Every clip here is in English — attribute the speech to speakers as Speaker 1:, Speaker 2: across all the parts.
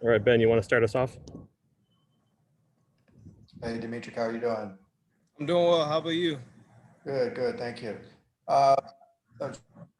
Speaker 1: All right, Ben, you want to start us off?
Speaker 2: Hey, Demetric, how are you doing?
Speaker 3: I'm doing well. How about you?
Speaker 2: Good, thank you. Uh,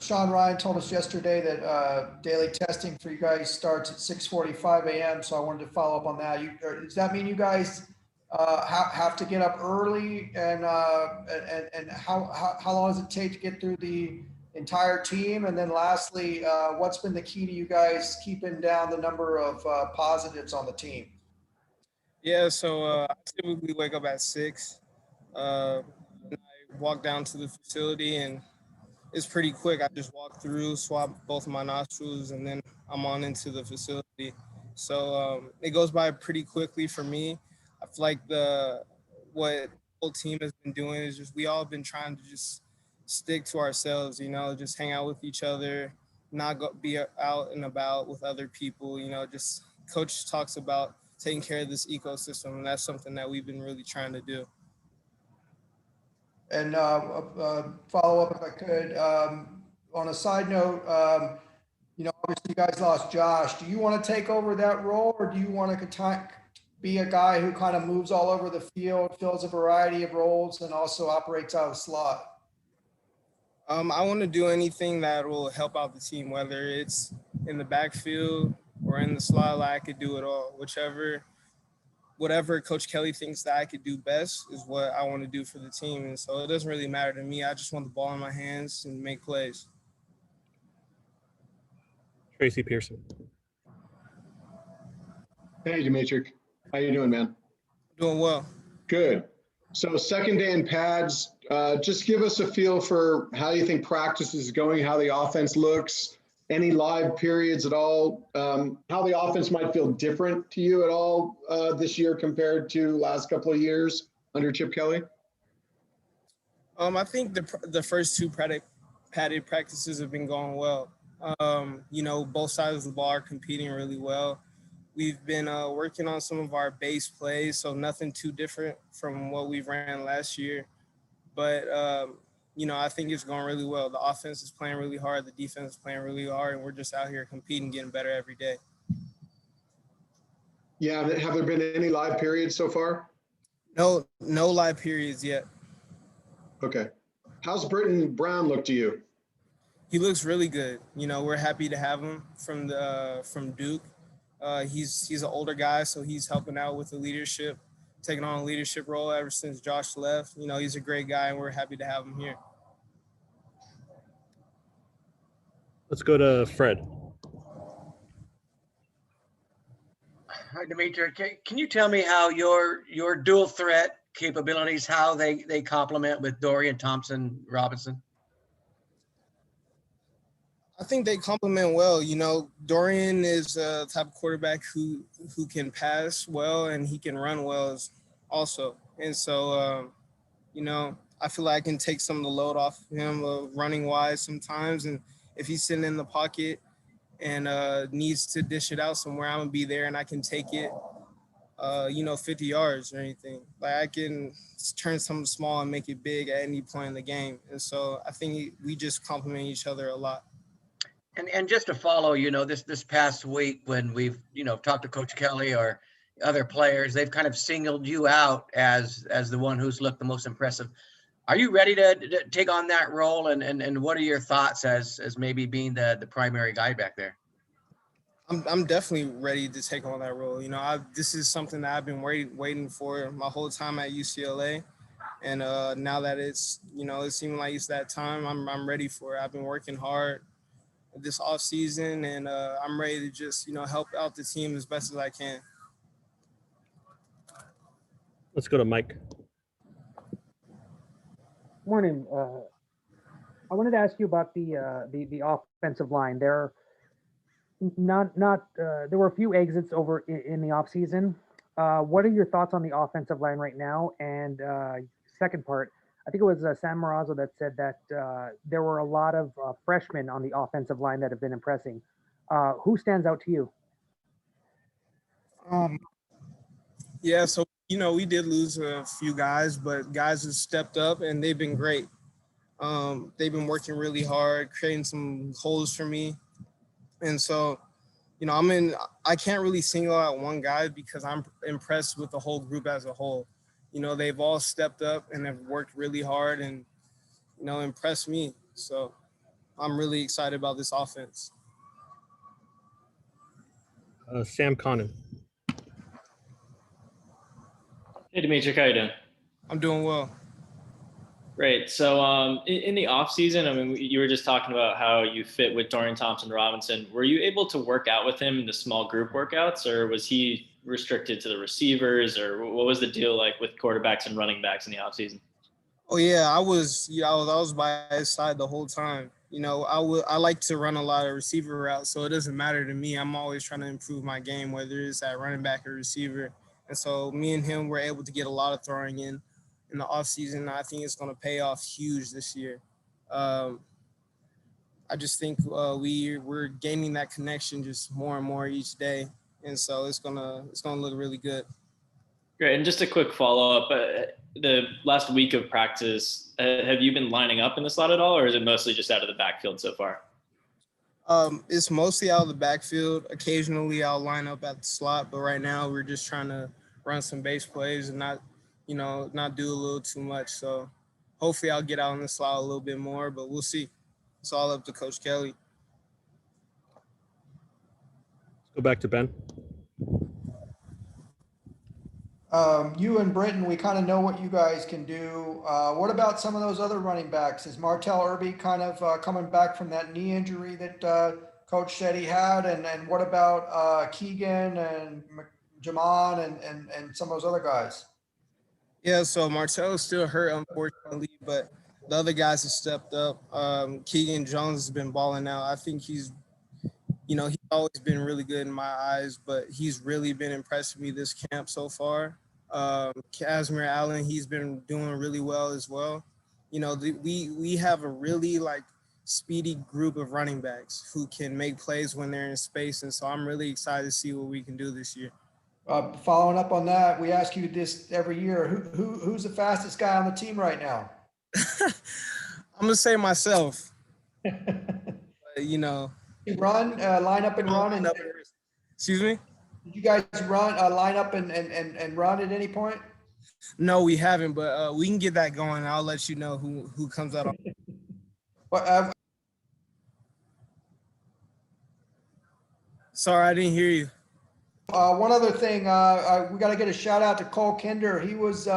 Speaker 2: Sean Ryan told us yesterday that daily testing for you guys starts at 6:45 a.m. So I wanted to follow up on that. Does that mean you guys have to get up early, and how long does it take to get through the entire team? And then lastly, what's been the key to you guys keeping down the number of positives on the team?
Speaker 3: Yeah, so I typically wake up at 6. And I walk down to the facility, and it's pretty quick. I just walk through, swab both my nostrils, and then I'm on into the facility. So it goes by pretty quickly for me. I feel like what the whole team has been doing is just we all been trying to just stick to ourselves, just hang out with each other, not be out and about with other people. Just coach talks about taking care of this ecosystem, and that's something that we've been really trying to do.
Speaker 2: And follow up if I could, on a side note, obviously you guys lost Josh. Do you want to take over that role, or do you want to be a guy who kind of moves all over the field, fills a variety of roles, and also operates out of the slot?
Speaker 3: I want to do anything that will help out the team, whether it's in the backfield or in the slot. I could do it all. Whatever Coach Kelly thinks that I could do best is what I want to do for the team. And so it doesn't really matter to me. I just want the ball in my hands and make plays.
Speaker 1: Tracy Pearson.
Speaker 4: Hey, Demetric. How you doing, man?
Speaker 3: Doing well.
Speaker 4: Good. So second day in pads, just give us a feel for how you think practice is going, how the offense looks, any live periods at all, how the offense might feel different to you at all this year compared to last couple of years under Chip Kelly?
Speaker 3: I think the first two padded practices have been going well. Both sides of the ball are competing really well. We've been working on some of our base plays, so nothing too different from what we ran last year. But, I think it's going really well. The offense is playing really hard. The defense is playing really hard, and we're just out here competing, getting better every day.
Speaker 4: Yeah, have there been any live periods so far?
Speaker 3: No live periods yet.
Speaker 4: Okay. How's Britton Brown look to you?
Speaker 3: He looks really good. We're happy to have him from Duke. He's an older guy, so he's helping out with the leadership, taking on a leadership role ever since Josh left. He's a great guy, and we're happy to have him here.
Speaker 1: Let's go to Fred.
Speaker 5: Hi, Demetric. Can you tell me how your dual threat capabilities, how they complement with Dorian Thompson Robinson?
Speaker 3: I think they complement well. Dorian is a type of quarterback who can pass well, and he can run well also. And so, I feel like I can take some of the load off of him running wise sometimes. And if he's sitting in the pocket and needs to dish it out somewhere, I'm going to be there and I can take it, 50 yards or anything. Like I can turn something small and make it big at any point in the game. And so I think we just complement each other a lot.
Speaker 5: And just to follow, this past week when we've, talked to Coach Kelly or other players, they've kind of singled you out as the one who's looked the most impressive. Are you ready to take on that role? And what are your thoughts as maybe being the primary guy back there?
Speaker 3: I'm definitely ready to take on that role. This is something that I've been waiting for my whole time at UCLA. And now that it's, it seems like it's that time, I'm ready for it. I've been working hard this off season, and I'm ready to just, help out the team as best as I can.
Speaker 1: Let's go to Mike.
Speaker 6: Morning. I wanted to ask you about the offensive line. There were a few exits over in the off season. What are your thoughts on the offensive line right now? And second part, I think it was Sam Marazzo that said that there were a lot of freshmen on the offensive line that have been impressing. Who stands out to you?
Speaker 3: Yeah, so, we did lose a few guys, but guys have stepped up and they've been great. They've been working really hard, creating some holes for me. And so, I can't really single out one guy because I'm impressed with the whole group as a whole. They've all stepped up and have worked really hard and, impressed me. So I'm really excited about this offense.
Speaker 1: Sam Connon.
Speaker 7: Hey, Demetric, how you doing?
Speaker 3: I'm doing well.
Speaker 7: Great. So, in the off season, I mean, you were just talking about how you fit with Dorian Thompson-Robinson. Were you able to work out with him in the small group workouts, or was he restricted to the receivers, or what was the deal like with quarterbacks and running backs in the off season?
Speaker 3: Oh yeah, I was by his side the whole time. I like to run a lot of receiver routes, so it doesn't matter to me. I'm always trying to improve my game, whether it's at running back or receiver. And so me and him were able to get a lot of throwing in the offseason. I think it's going to pay off huge this year. I just think we're gaining that connection just more and more each day, and so it's gonna look really good.
Speaker 7: Great. And just a quick follow up. The last week of practice, have you been lining up in the slot at all, or is it mostly just out of the backfield so far?
Speaker 3: It's mostly out of the backfield. Occasionally I'll line up at the slot, but right now we're just trying to run some base plays and not do a little too much. So hopefully I'll get out in the slot a little bit more, but we'll see. It's all up to Coach Kelly.
Speaker 1: Let's go back to Ben.
Speaker 2: You and Britton, we kind of know what you guys can do. What about some of those other running backs? Is Martell Irby kind of coming back from that knee injury that Coach said he had? And what about Keegan and Jamon and some of those other guys?
Speaker 3: Yeah, so Martell is still hurt, unfortunately, but the other guys have stepped up. Keegan Jones has been balling out. I think he's always been really good in my eyes, but he's really been impressing me this camp so far. Casimir Allen, he's been doing really well as well. We have a really speedy group of running backs who can make plays when they're in space, and so I'm really excited to see what we can do this year.
Speaker 2: Following up on that, we ask you this every year. Who's the fastest guy on the team right now?
Speaker 3: I'm gonna say myself.
Speaker 2: You run, line up and run. And,
Speaker 3: excuse me?
Speaker 2: did you guys line up and run at any point?
Speaker 3: No, we haven't, but we can get that going. I'll let you know who comes out. Sorry, I didn't hear you.
Speaker 2: One other thing, we got to get a shout out to Cole Kinder. He was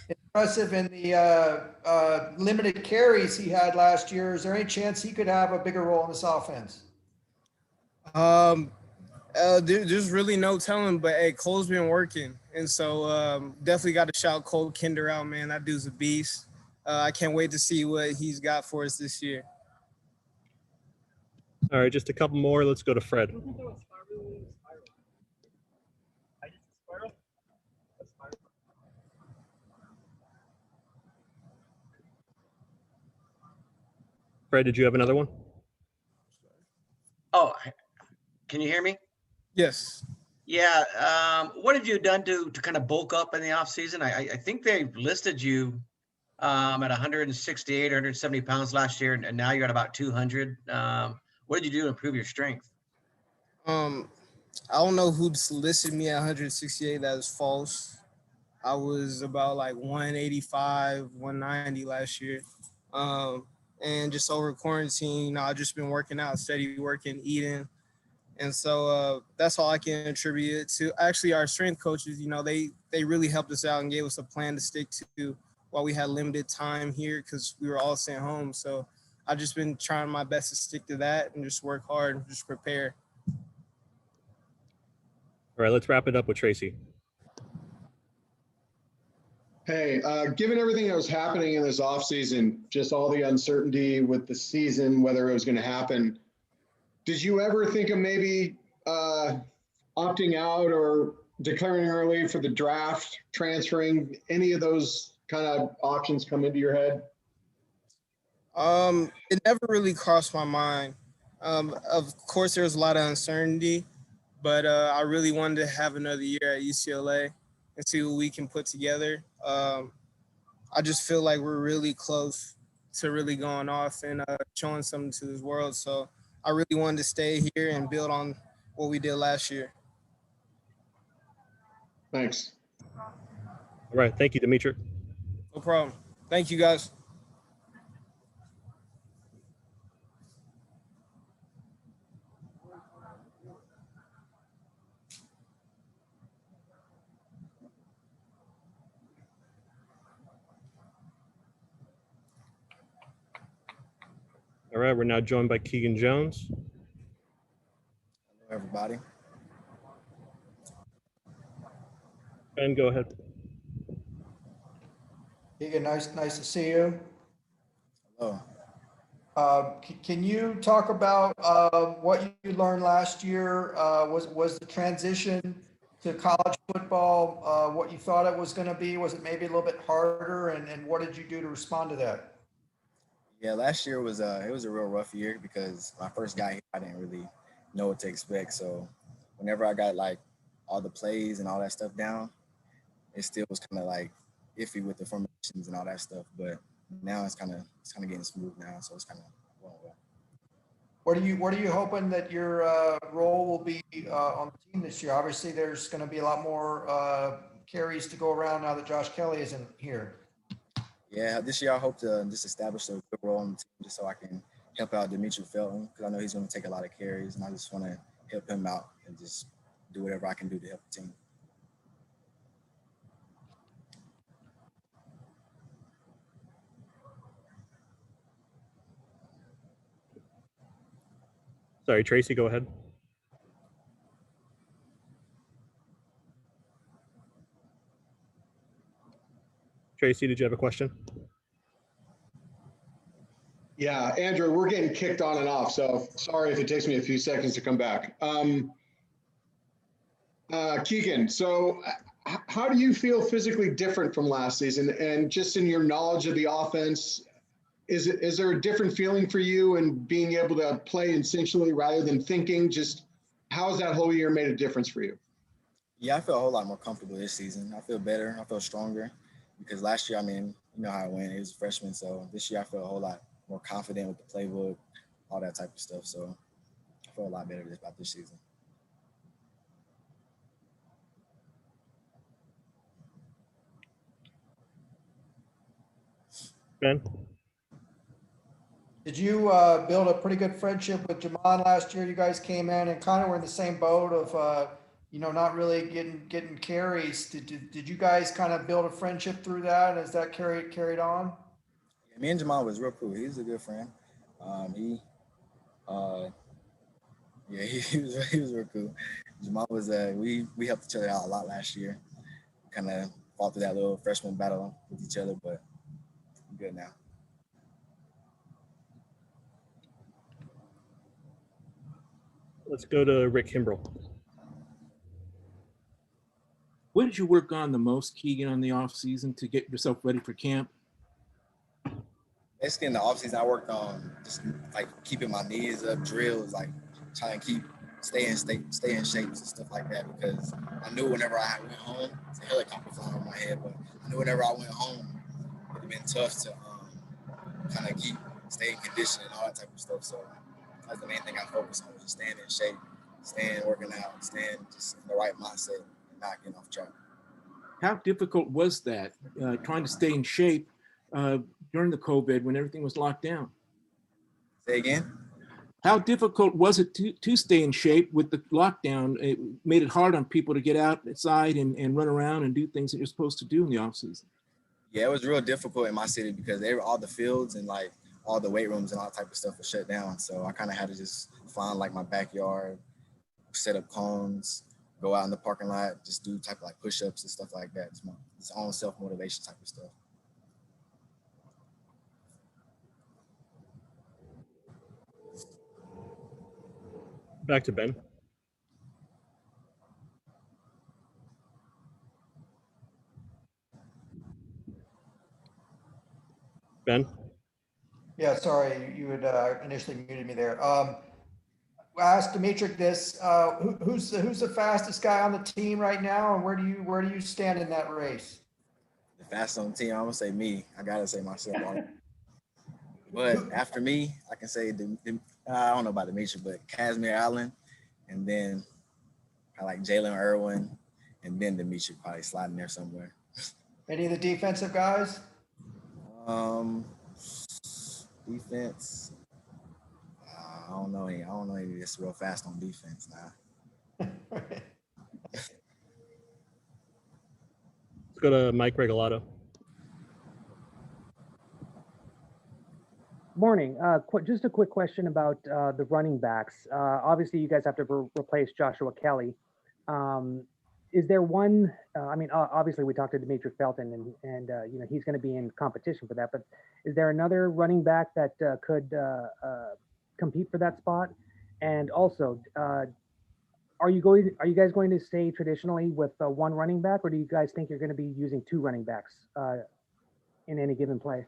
Speaker 2: impressive in the limited carries he had last year. Is there any chance he could have a bigger role in this offense?
Speaker 3: There's really no telling, but hey, Cole's been working, and so definitely got to shout Cole Kinder out, man. That dude's a beast. I can't wait to see what he's got for us this year.
Speaker 1: All right, just a couple more. Let's go to Fred. Fred, did you have another one?
Speaker 5: Oh, can you hear me?
Speaker 3: Yes.
Speaker 5: Yeah. What have you done to kind of bulk up in the off season? I think they listed you at 168 or 170 pounds last year, and now you're at about 200. What did you do to improve your strength?
Speaker 3: I don't know who listed me at 168. That is false. I was about 185, 190 last year. And just over quarantine, I've just been working out, steady working, eating. And so that's all I can attribute it to. Actually, our strength coaches, they really helped us out and gave us a plan to stick to while we had limited time here because we were all sent home. So I've just been trying my best to stick to that and just work hard and just prepare.
Speaker 1: All right, let's wrap it up with Tracy.
Speaker 4: Hey, given everything that was happening in this offseason, just all the uncertainty with the season, whether it was going to happen, did you ever think of maybe opting out or declaring early for the draft, transferring? Any of those kind of options come into your head?
Speaker 3: It never really crossed my mind. Of course, there was a lot of uncertainty, but I really wanted to have another year at UCLA and see what we can put together. I just feel like we're really close to really going off and showing something to this world. So I really wanted to stay here and build on what we did last year.
Speaker 4: Thanks.
Speaker 1: All right. Thank you, Demetric.
Speaker 3: No problem. Thank you, guys.
Speaker 1: All right. We're now joined by Keegan Jones.
Speaker 8: Hello, everybody.
Speaker 1: Ben, go ahead.
Speaker 2: Keegan, nice to see you.
Speaker 8: Hello.
Speaker 2: Can you talk about what you learned last year? Was the transition to college football what you thought it was going to be? Was it maybe a little bit harder? And what did you do to respond to that?
Speaker 8: Yeah, last year was it was a real rough year because when I first got here, I didn't really know what to expect. So whenever I got like all the plays and all that stuff down, it still was kind of like iffy with the formations and all that stuff. But now it's kind of getting smooth now, so it's kind of going well.
Speaker 2: What are you hoping that your role will be on the team this year? Obviously, there's going to be a lot more carries to go around now that Josh Kelly isn't here.
Speaker 8: Yeah, this year I hope to just establish a good role on the team just so I can help out Demetric Felton because I know he's going to take a lot of carries, and I just want to help him out and just do whatever I can do to help the team.
Speaker 1: Sorry, Tracy, go ahead. Tracy, did you have a question?
Speaker 4: Yeah, Andrew, we're getting kicked on and off, so sorry if it takes me a few seconds to come back. Keegan, so how do you feel physically different from last season? And just in your knowledge of the offense, is there a different feeling for you and being able to play instinctually rather than thinking? Just how has that whole year made a difference for you?
Speaker 8: Yeah, I feel a whole lot more comfortable this season. I feel better. I feel stronger because last year, I mean, you know how I went. It was a freshman, so this year I feel a whole lot more confident with the playbook, all that type of stuff. So I feel a lot better about this season.
Speaker 1: Ben?
Speaker 2: Did you build a pretty good friendship with Jamon last year? You guys came in and kind of were in the same boat of, not really getting carries. Did you guys kind of build a friendship through that? Has that carried on?
Speaker 8: Yeah, me and Jamal was real cool. He's a good friend. He was real cool. Jamal was we helped each other out a lot last year. Kind of fought through that little freshman battle with each other, but we're good now.
Speaker 1: Let's go to Rick Kimbrell.
Speaker 9: What did you work on the most, Keegan, on the off season to get yourself ready for camp?
Speaker 8: Basically in the offseason, I worked on just like keeping my knees up, drills, like trying to stay in shapes and stuff like that because I knew whenever I went home, it's a helicopter flying over my head, but I knew whenever I went home, it would have been tough to kind of stay in condition and all that type of stuff. So that's the main thing I focused on was just staying in shape, staying working out, staying just in the right mindset and not getting off track.
Speaker 9: How difficult was that, trying to stay in shape during the COVID when everything was locked down?
Speaker 8: Say again?
Speaker 9: How difficult was it to stay in shape with the lockdown? It made it hard on people to get outside and run around and do things that you're supposed to do in the off season.
Speaker 8: Yeah, it was real difficult in my city because all the fields and like all the weight rooms and all that type of stuff was shut down. So I kind of had to just find like my backyard, set up cones, go out in the parking lot, just do type of like push-ups and stuff like that. It's own self-motivation type of stuff.
Speaker 1: Back to Ben. Ben?
Speaker 2: Yeah, sorry, you had initially muted me there. I asked Demetric this, who's the fastest guy on the team right now, and where do you stand in that race?
Speaker 8: The fastest on the team, I'm gonna say me. I gotta say myself. But after me, I can say I don't know about Demetric, but Casimir Allen and then I like Jalen Irwin, and then Demetric probably sliding there somewhere.
Speaker 2: Any of the defensive guys?
Speaker 8: Defense. I don't know. I don't know any that's real fast on defense now.
Speaker 1: Let's go to Mike Regalado.
Speaker 6: Morning. Just a quick question about the running backs. Obviously, you guys have to replace Joshua Kelly. Is there one? I mean, obviously, we talked to Demetric Felton, and you know he's going to be in competition for that. But is there another running back that could compete for that spot? And also, are you guys going to stay traditionally with one running back, or do you guys think you're going to be using two running backs in any given play?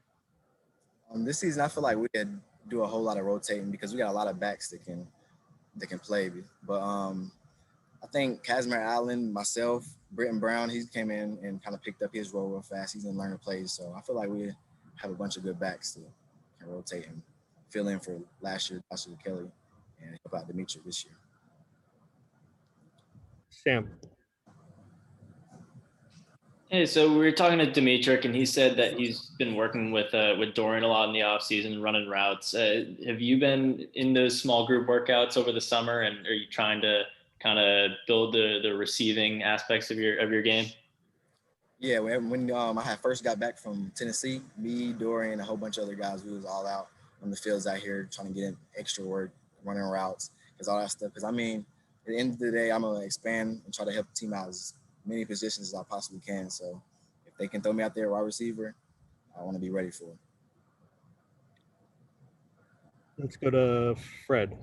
Speaker 8: This season, I feel like we could do a whole lot of rotating because we got a lot of backs that can play. But I think Casimir Allen, myself, Britton Brown, he came in and kind of picked up his role real fast. He's in learning plays, so I feel like we have a bunch of good backs that can rotate and fill in for last year, Joshua Kelly, and help out Demetric this year.
Speaker 1: Sam.
Speaker 7: Hey, so we were talking to Demetric, and he said that he's been working with Dorian a lot in the offseason, running routes. Have you been in those small group workouts over the summer, and are you trying to kind of build the receiving aspects of your game?
Speaker 8: Yeah, when I had first got back from Tennessee, me, Dorian, a whole bunch of other guys, we was all out on the fields out here trying to get in extra work, running routes, because all that stuff. Because I mean, at the end of the day, I'm gonna expand and try to help the team out as many positions as I possibly can. So if they can throw me out there wide receiver, I want to be ready for it.
Speaker 1: Let's go to Fred.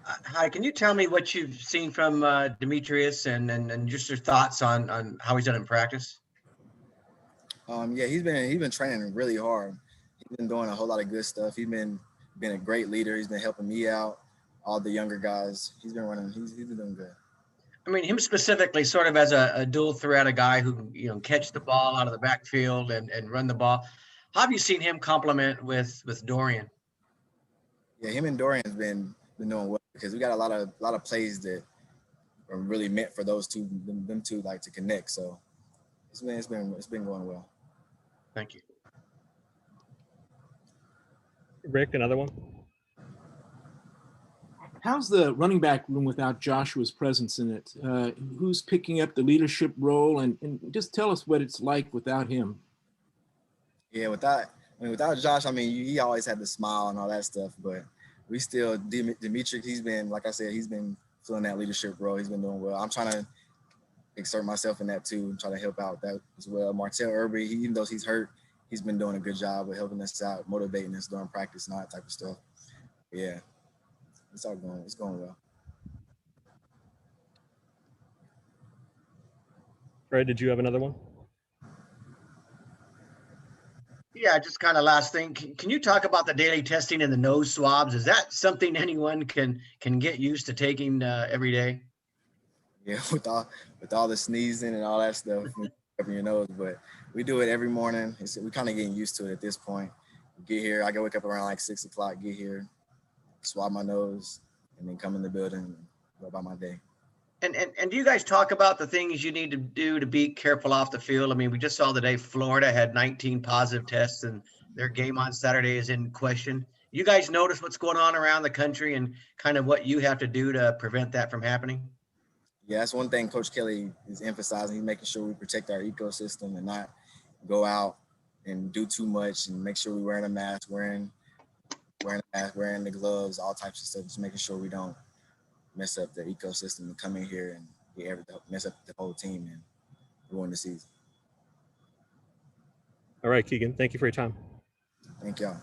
Speaker 5: Hi, can you tell me what you've seen from Demetrius and just your thoughts on how he's done in practice?
Speaker 8: Yeah, he's been training really hard. He's been doing a whole lot of good stuff. He's been a great leader. He's been helping me out, all the younger guys. He's been running. He's been doing good.
Speaker 5: I mean, him specifically, sort of as a dual threat, a guy who can catch the ball out of the backfield and run the ball. How have you seen him complement with Dorian?
Speaker 8: Yeah, him and Dorian has been doing well because we got a lot of plays that are really meant for those two, them two, like to connect. So it's been going well.
Speaker 5: Thank you.
Speaker 1: Rick, another one.
Speaker 9: How's the running back room without Joshua's presence in it? Who's picking up the leadership role? And just tell us what it's like without him.
Speaker 8: Yeah, without Josh, I mean, he always had the smile and all that stuff, but we still, Demetric, he's been, like I said, he's been filling that leadership role. He's been doing well. I'm trying to exert myself in that too and try to help out that as well. Martell Irby, even though he's hurt, he's been doing a good job of helping us out, motivating us during practice and all that type of stuff. Yeah. It's going well.
Speaker 1: Fred, did you have another one?
Speaker 5: Yeah, just kind of last thing. Can you talk about the daily testing and the nose swabs? Is that something anyone can get used to taking every day?
Speaker 8: Yeah, with all the sneezing and all that stuff, covering your nose, but we do it every morning. We kind of getting used to it at this point. Get here, I can wake up around like 6 o'clock, get here, swab my nose, and then come in the building and go about my day.
Speaker 5: And do you guys talk about the things you need to do to be careful off the field? I mean, we just saw the day Florida had 19 positive tests and their game on Saturday is in question. You guys notice what's going on around the country and kind of what you have to do to prevent that from happening?
Speaker 8: Yeah, that's one thing Coach Kelly is emphasizing. He's making sure we protect our ecosystem and not go out and do too much, and make sure we're wearing a mask, wearing the gloves, all types of stuff, just making sure we don't mess up the ecosystem and come in here and be able to mess up the whole team and ruin the season.
Speaker 1: All right, Keegan, thank you for your time.
Speaker 8: Thank y'all.